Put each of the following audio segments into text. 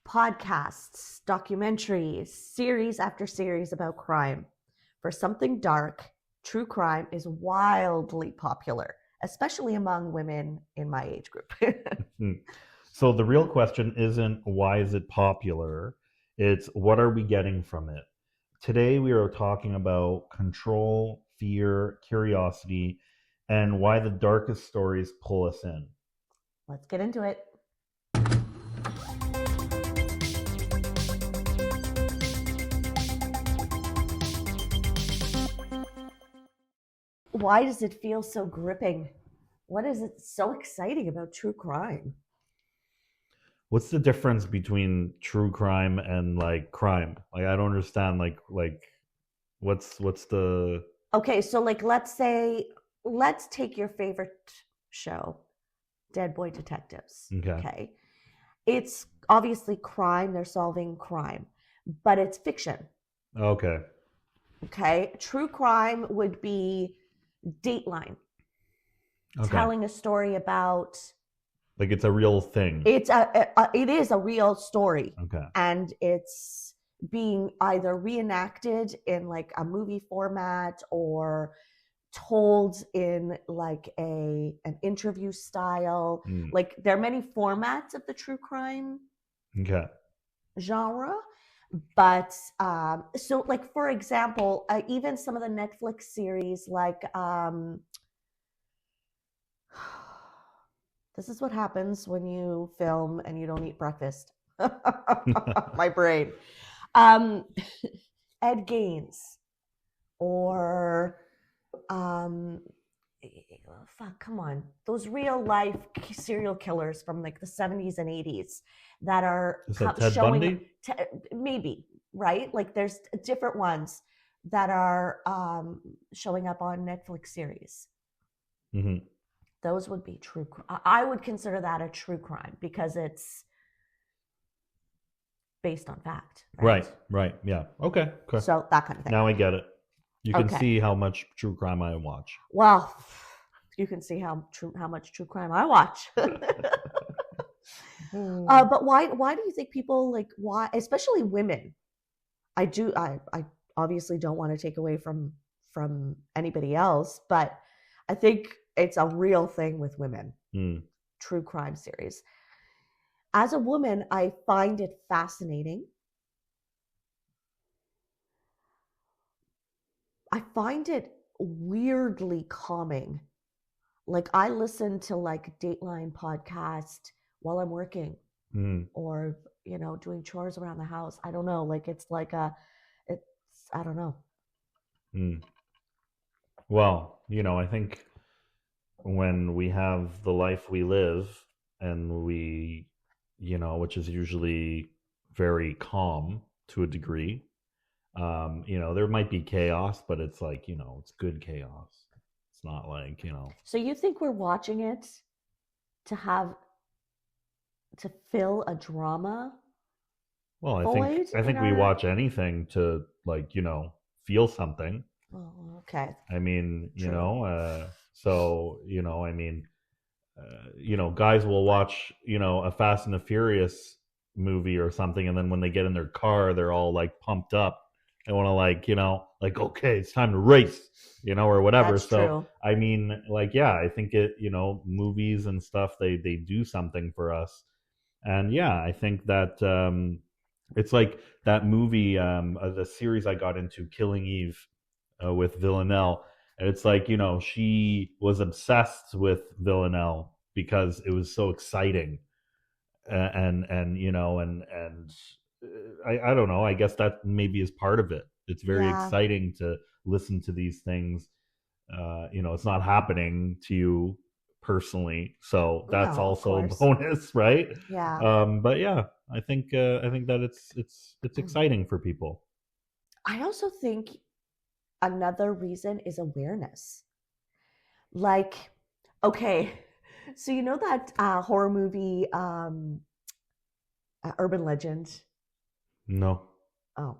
podcasts, documentaries, series after series about crime. For something dark, true crime is wildly popular, especially among women in my age group. So the real question isn't why is it popular? It's what are we getting from it? Today we are talking about control, fear, curiosity, and why the darkest stories pull us in. Let's get into it. Why does it feel so gripping? What is it so exciting about true crime? What's the difference between true crime and like crime? Like I don't understand like what's the Okay, so like let's take your favorite show, Dead Boy Detectives. Okay. It's obviously crime, they're solving crime, but it's fiction. Okay. Okay. True crime would be Dateline. Okay. Telling a story about like it's a real thing. It is a real story. Okay. And it's being either reenacted in like a movie format or told in like an interview style. Like there are many formats of the true crime genre. But so like for example, even some of the Netflix series like this is what happens when you film and you don't eat breakfast. My brain. Ed Gaines or come on, those real life serial killers from like the 70s and 80s that are Ted Bundy? Maybe, right? Like there's different ones that are showing up on Netflix series. Mm-hmm. Those would be true. I would consider that a true crime because it's based on fact. Right. Yeah. Okay. So that kind of thing. Now I get it. You can see how much true crime I watch. Well, you can see how much true crime I watch. But why do you think people like why, especially women? I obviously don't want to take away from anybody else, but I think it's a real thing with women. True crime series. As a woman, I find it fascinating. I find it weirdly calming. Like I listen to like Dateline podcast while I'm working or, doing chores around the house. I don't know. Like I don't know. Well, I think when we have the life we live and we, which is usually very calm to a degree, there might be chaos, but it's like, it's good chaos. It's not like, So you think we're watching it to fill a drama? Well, I think we watch anything to like, feel something. Oh, okay. I mean, guys will watch, a Fast and the Furious movie or something, and then when they get in their car, they're all like pumped up. They want to okay, it's time to race, or whatever. That's true. I mean, I think it, movies and stuff, they do something for us. And yeah, I think that it's like that movie, the series I got into, Killing Eve, with Villanelle. And it's like, she was obsessed with Villanelle because it was so exciting. And I don't know. I guess that maybe is part of it. It's very exciting to listen to these things. It's not happening to you personally, so that's also a bonus, right? Yeah. But yeah, I think that it's exciting for people. I also think another reason is awareness. Like, okay, so you know that horror movie, Urban Legend? No. Oh.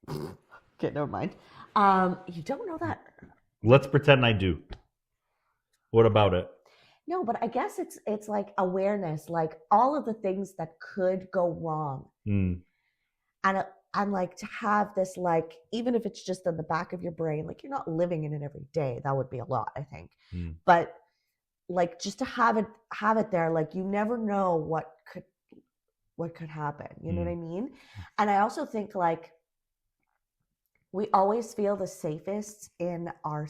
Okay, never mind. You don't know that? Let's pretend I do. What about it? No, but I guess it's like awareness, like all of the things that could go wrong. Mm, And like to have this, like, even if it's just in the back of your brain, like you're not living in it every day, that would be a lot, I think. mm, But like just to have it there, like you never know what could happen, you know what I mm, mean? And I also think like we always feel the safest in our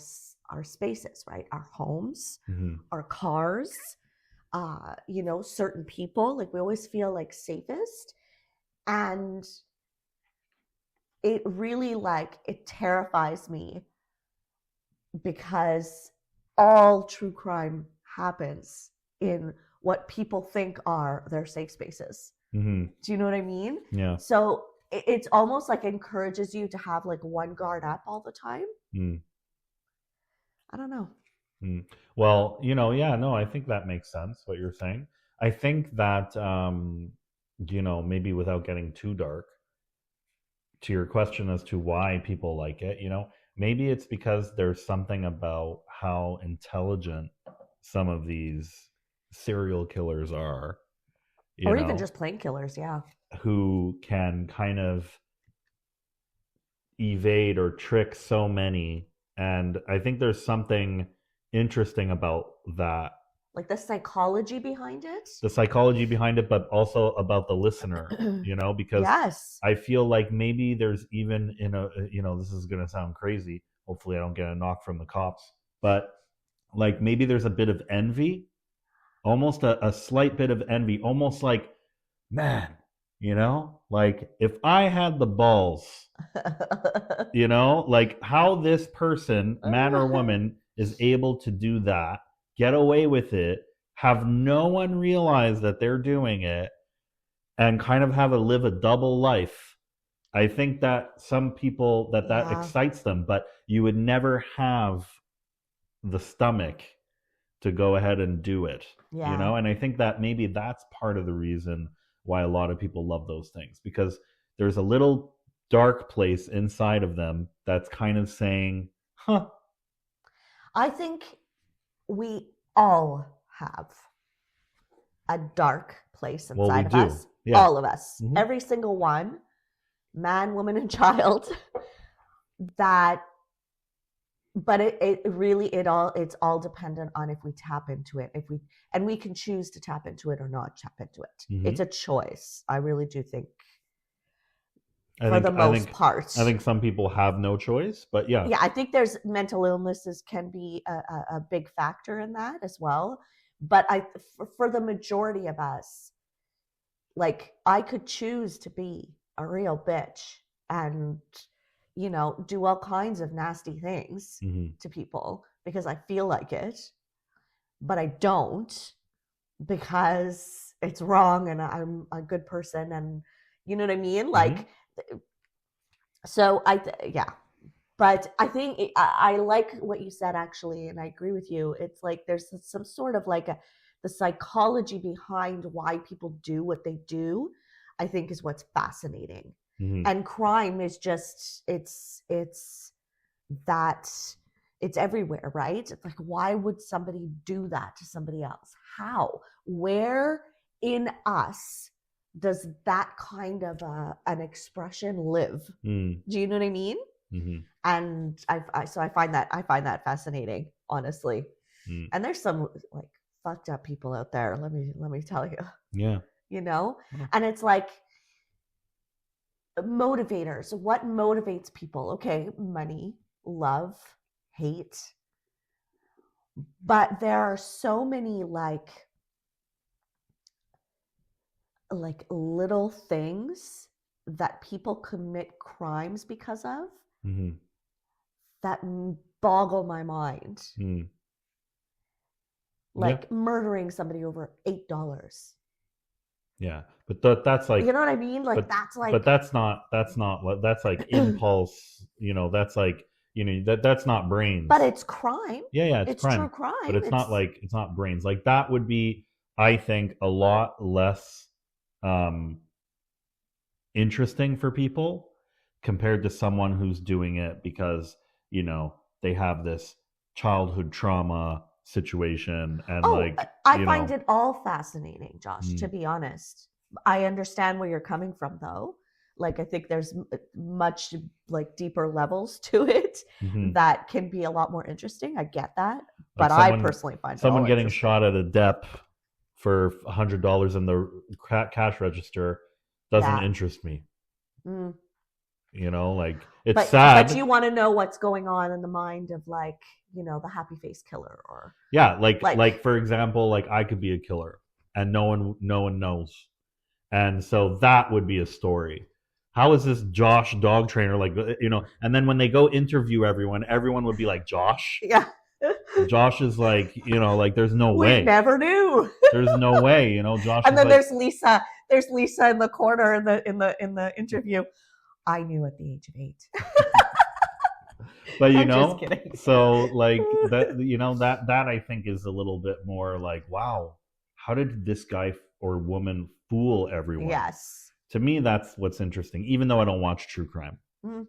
spaces, right? Our homes, mm, our cars, certain people, like we always feel like safest. And it really, like, it terrifies me because all true crime happens in what people think are their safe spaces. mm, Do you know what I mean? yeah. So it's almost like encourages you to have like one guard up all the time. Mm, I don't know. mm. Well, yeah, no, I think that makes sense what you're saying. I think that, maybe without getting too dark, to your question as to why people like it, maybe it's because there's something about how intelligent some of these serial killers are, Or even just plain killers, yeah. who can kind of evade or trick so many. And I think there's something interesting about that, Like the psychology behind it. the psychology behind it, but also about the listener, because Yes. I feel like maybe there's even this is going to sound crazy. Hopefully, I don't get a knock from the cops, but like maybe there's a bit of envy, almost a slight bit of envy, almost like, man, like if I had the balls, like how this person, man or woman, is able to do that, get away with it, have no one realize that they're doing it, and kind of live a double life. I think that some people that Yeah. excites them, but you would never have the stomach to go ahead and do it, Yeah. and I think that maybe that's part of the reason why a lot of people love those things, because there's a little dark place inside of them that's kind of saying, huh. I think we all have a dark place Well, we inside of do. us. Yeah. All of us. Mm-hmm. Every single one, man, woman, and child. That, but it really, it's all dependent on if we tap into it. And we can choose to tap into it or not tap into it. Mm-hmm. It's a choice. I really do think, I for think the I most think part. I think some people have no choice, but yeah. Yeah, I think there's mental illnesses can be a big factor in that as well. But for the majority of us, like I could choose to be a real bitch and do all kinds of nasty things Mm-hmm. to people because I feel like it, but I don't because it's wrong and I'm a good person, and you know what I mean? Mm-hmm. Like, so yeah. But I think I like what you said, actually, and I agree with you. It's like there's some sort of like the psychology behind why people do what they do, I think, is what's fascinating. Mm-hmm. And crime is just, that it's everywhere, right? It's like, why would somebody do that to somebody else? How? Where in us does that kind of an expression live? Mm-hmm. Do you know what I mean? Mm-hmm. And I find that fascinating, honestly. Mm. And there's some like fucked up people out there. Let me tell you. Yeah. Yeah. And it's like motivators. What motivates people? Okay, money, love, hate. But there are so many like little things that people commit crimes because of. Mm-hmm. That boggle my mind. Mm. Like murdering somebody over $8. Yeah, but that's like, you know what I mean? Like, that's like, but that's not what that's like impulse. That's like, that's not brains. But it's crime. Yeah, it's crime. True crime. But it's not like, it's not brains. Like that would be, I think, a lot less interesting for people compared to someone who's doing it because they have this childhood trauma situation and Oh, like, I you find know. it all fascinating, Josh, to Mm, be honest. I understand where you're coming from, though. Like, I think there's much like deeper levels to it mhm. that can be a lot more interesting. I get that, Like but I personally find it someone all getting interesting. shot at a dep for $100 in the cash register doesn't Yeah. interest me. Mm. Like it's But sad. you want to know what's going on in the mind of, like, the happy face killer, or Yeah, like like, for example, like I could be a killer and no one knows. And so that would be a story. How is this Josh dog trainer like, and then when they go interview everyone would be like, Josh? yeah. Josh is like, like there's no We way. never knew. There's no way, Josh And is then like, there's Lisa in the corner in the interview. I knew at the age of 8. but I'm just kidding. so like that, that I think is a little bit more like, wow, how did this guy or woman fool everyone? Yes. To me, that's what's interesting, even though I don't watch true crime. Mm.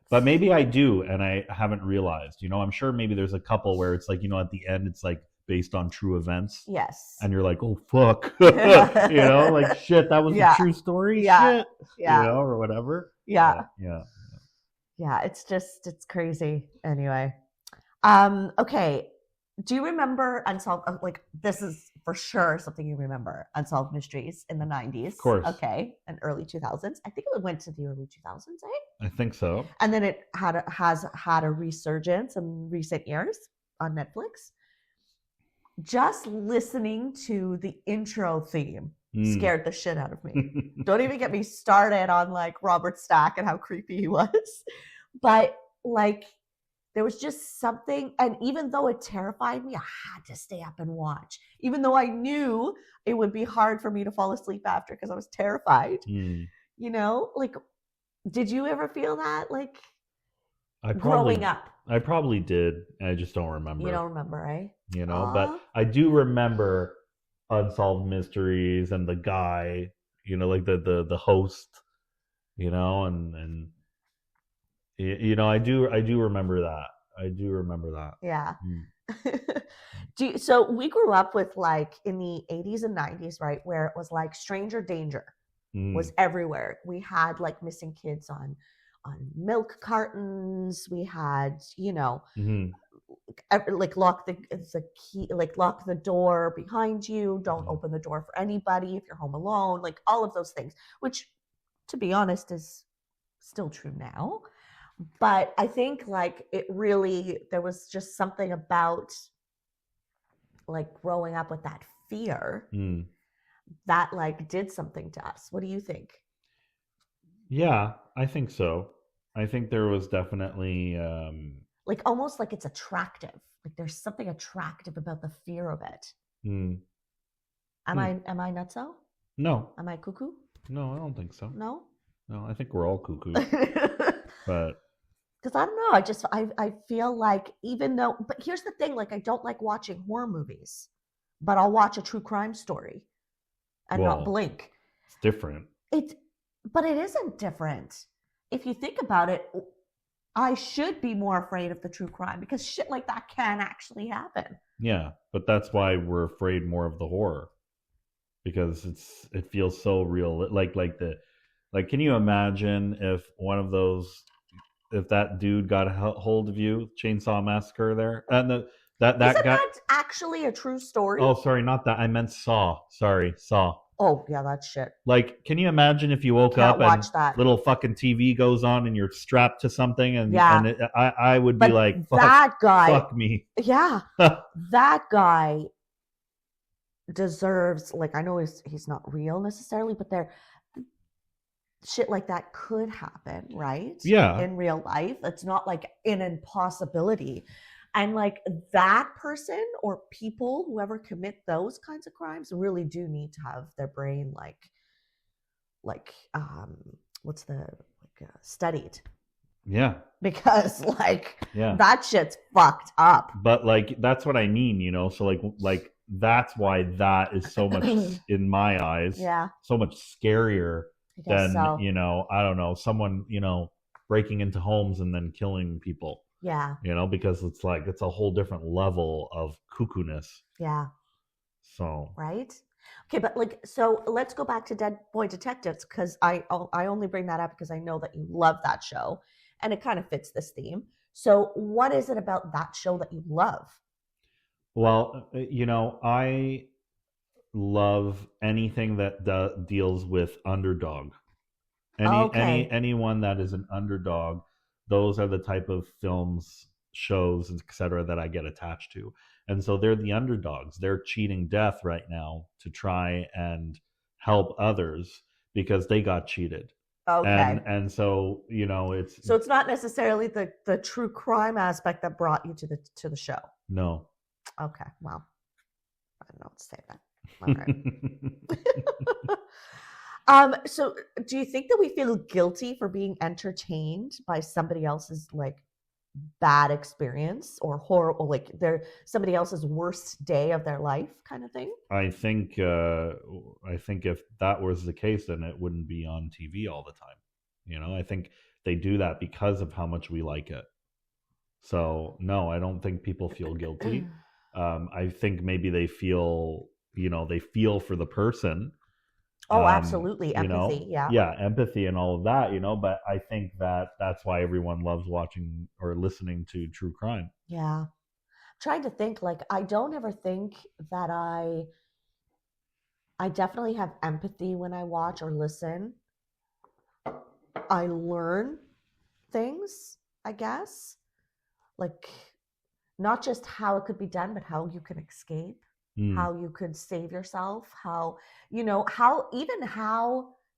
But maybe I do, and I haven't realized. I'm sure maybe there's a couple where it's like, at the end, it's like based on true events, Yes. and you're like, oh fuck, Yeah. like shit, that was a Yeah. true story, Yeah. shit, Yeah. or whatever. Yeah. Yeah. Yeah. It's crazy. Anyway. Okay. Do you remember Unsolved? Like, this is for sure something you remember. Unsolved Mysteries in the 90s. Of course. Okay. And early 2000s. I think it went to the early 2000s, eh? I think so. And then it has had a resurgence in recent years on Netflix. Just listening to the intro theme scared the shit out of me. Don't even get me started on like Robert Stack and how creepy he was. But like, there was just something, and even though it terrified me, I had to stay up and watch. Even though I knew it would be hard for me to fall asleep after because I was terrified. Like, did you ever feel that? Like, growing up? I probably did. I just don't remember. You don't remember, eh? But I do remember Unsolved Mysteries and the guy, like the host, and I do remember that. I do remember that. Yeah. So we grew up with, like, in the 80s and 90s, right, where it was like stranger danger was everywhere. We had like missing kids on milk cartons. We had, like lock the key, like lock the door behind you. Don't open the door for anybody if you're home alone. Like all of those things, which, to be honest, is still true now. But I think like there was just something about like growing up with that fear that like did something to us. What do you think? Yeah, I think so. I think there was definitely like almost like it's attractive. Like there's something attractive about the fear of it. Am I nutso? No. Am I cuckoo? No, I don't think so. No? No, I think we're all cuckoo. But because I don't know, I feel like, even though, but here's the thing, like I don't like watching horror movies, but I'll watch a true crime story and not blink. It's different. But it isn't different. If you think about it, I should be more afraid of the true crime because shit like that can actually happen. Yeah, but that's why we're afraid more of the horror, because it feels so real. Like can you imagine if if that dude got a hold of you, Chainsaw Massacre there, and that Isn't guy, that actually a true story? Oh, sorry, not that. I meant Saw. Sorry, Saw. Oh yeah, that's shit. Like, can you imagine if you woke up and little fucking TV goes on and you're strapped to something, and I would be like, that guy, fuck me. Yeah, that guy deserves, like, I know he's not real necessarily, but shit like that could happen, right? Yeah. In real life. It's not like an impossibility. And like that person or people, whoever commit those kinds of crimes, really do need to have their brain studied. Yeah. Because that shit's fucked up. But like that's what I mean, so like that's why that is so much in my eyes, so much scarier than, I don't know, someone, breaking into homes and then killing people. Yeah. because it's a whole different level of cuckoo-ness. Yeah. So, Right. Okay, but like, so let's go back to Dead Boy Detectives because I only bring that up because I know that you love that show, and it kind of fits this theme. So, what is it about that show that you love? well, I love anything that deals with underdog. Okay. Anyone that is an underdog, those are the type of films, shows, etc. that I get attached to. And so they're the underdogs. They're cheating death right now to try and help others because they got cheated. And Okay. so, it's So it's not necessarily the true crime aspect that brought you to the show. no. Okay. Well, I don't know what to say then. All right. So do you think that we feel guilty for being entertained by somebody else's like bad experience or horror, or like their somebody else's worst day of their life kind of thing? I think if that was the case, then it wouldn't be on TV all the time. I think they do that because of how much we like it. So no, I don't think people feel guilty. I think maybe they feel for the person. Oh, absolutely. Empathy. Yeah. Yeah, empathy and all of that. But I think that's why everyone loves watching or listening to true crime. Yeah. Trying to think, like, I don't ever think that I definitely have empathy when I watch or listen. I learn things, I guess. Like, not just how it could be done, but how you can escape, Mm, how you could save yourself, how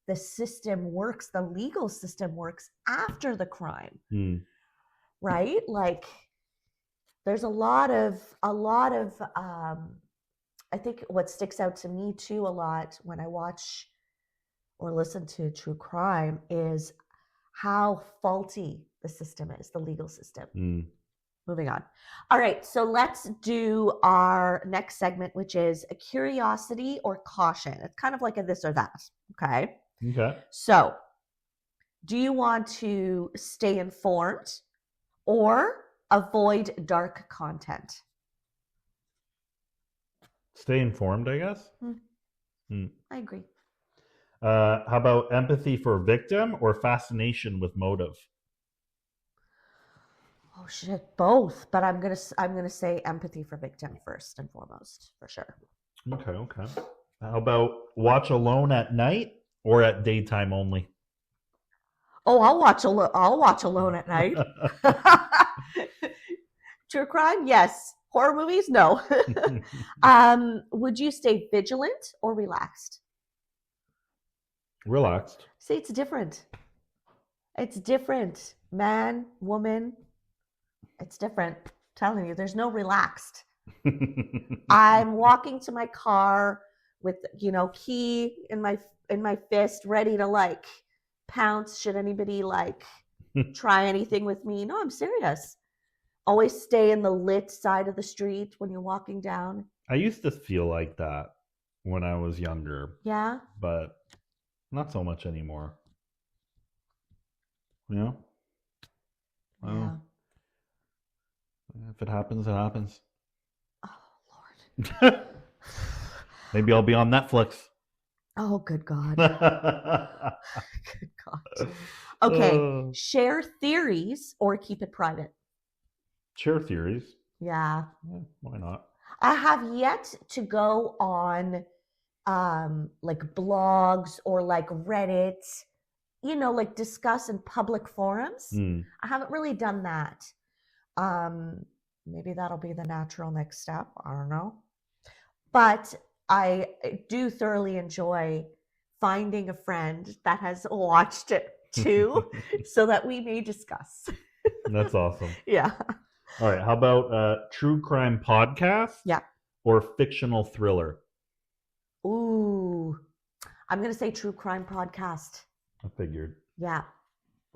the system works, the legal system works after the crime, mm, right? Like, there's a lot of I think what sticks out to me too a lot when I watch or listen to true crime is how faulty the system is, the legal system. mm. Moving on. All right, so let's do our next segment, which is a curiosity or caution. It's kind of like a this or that. Okay. Okay. So, do you want to stay informed or avoid dark content? Stay informed, I guess. Mm. I agree. How about empathy for victim or fascination with motive? Oh shit, both. But I'm gonna say empathy for victim first and foremost, for sure. Okay, okay. How about watch alone at night or at daytime only? Oh, I'll watch alone at night. True crime, yes. Horror movies, no. Would you stay vigilant or relaxed? Relaxed. See, it's different. It's different. Man, woman, it's different. I'm telling you, there's no relaxed. I'm walking to my car with, key in my fist, ready to like pounce should anybody like try anything with me. No, I'm serious. Always stay in the lit side of the street when you're walking down. I used to feel like that when I was younger, Yeah. but not so much anymore. You know? Yeah. Well, if it happens, it happens. Oh Maybe I'll be on Netflix. Oh, good God. Good God. Okay. Share theories or keep it private. Share theories. Yeah. Why not? I have yet to go on like blogs or like Reddit, like discuss in public forums. I haven't really done that. Maybe that'll be the natural next step. I don't know. But I do thoroughly enjoy finding a friend that has watched it too, so that we may discuss. That's awesome. Yeah. All right. How about true crime podcast? Yeah. Or fictional thriller? Ooh. I'm going to say true crime podcast. I figured. Yeah.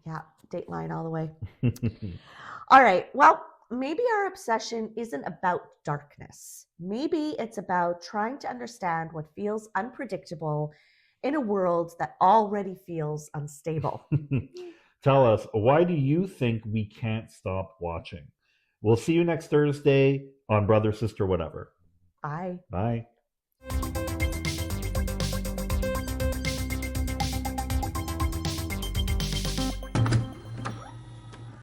Yeah. Dateline all the way. All right. Well, maybe our obsession isn't about darkness. Maybe it's about trying to understand what feels unpredictable in a world that already feels unstable. Tell us, why do you think we can't stop watching? We'll see you next Thursday on Brother, Sister, Whatever. Bye. Bye.